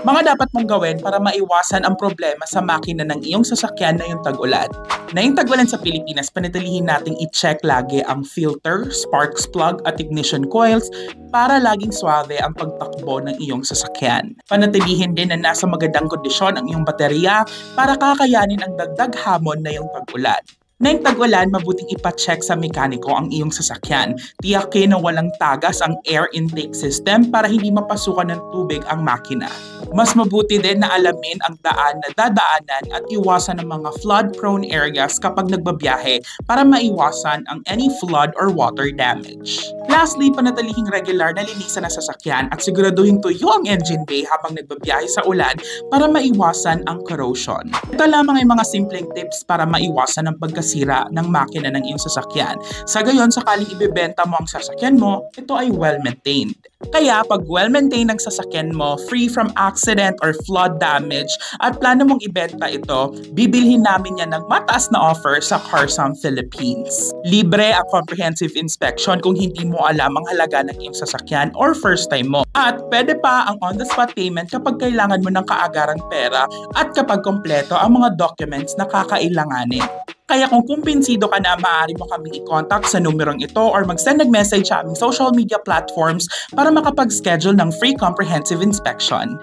Mga dapat mong gawin para maiwasan ang problema sa makina ng iyong sasakyan na yung tag-ulan. Na yung tag-ulan sa Pilipinas, panatilihin nating i-check lagi ang filter, sparks plug at ignition coils para laging suave ang pagtakbo ng iyong sasakyan. Panatilihin din na nasa magandang kondisyon ang iyong baterya para kakayanin ang dagdag hamon na yung tag-ulan. Na yung tag-ulan, mabuting ipacheck sa mekaniko ang iyong sasakyan. Tiyakin na walang tagas ang air intake system para hindi mapasukan ng tubig ang makina. Mas mabuti din na alamin ang daan na dadaanan at iwasan ang mga flood-prone areas kapag nagbabiyahe para maiwasan ang any flood or water damage. Lastly, panatilihing regular na linisan ang sasakyan at siguraduhin tuyo ang engine bay habang nagbabiyahe sa ulan para maiwasan ang corrosion. Ito lamang ay mga simpleng tips para maiwasan ang pagkasira ng makina ng iyong sasakyan. Sa gayon, sakaling ibebenta mo ang sasakyan mo, ito ay well-maintained. Kaya pag well-maintained ang sasakyan mo, free from accident or flood damage, at plano mong ibenta ito, bibilhin namin yan ng mataas na offer sa Carsome Philippines. Libre ang comprehensive inspection kung hindi mo alam ang halaga ng iyong sasakyan or first time mo. At pwede pa ang on-the-spot payment kapag kailangan mo ng kaagarang pera at kapag kompleto ang mga documents na kakailanganin. Kaya kung kumbinsido ka na, maaari mo kaming i-contact sa numerong ito or mag-send nag-message sa aming social media platforms para makapag-schedule ng free comprehensive inspection.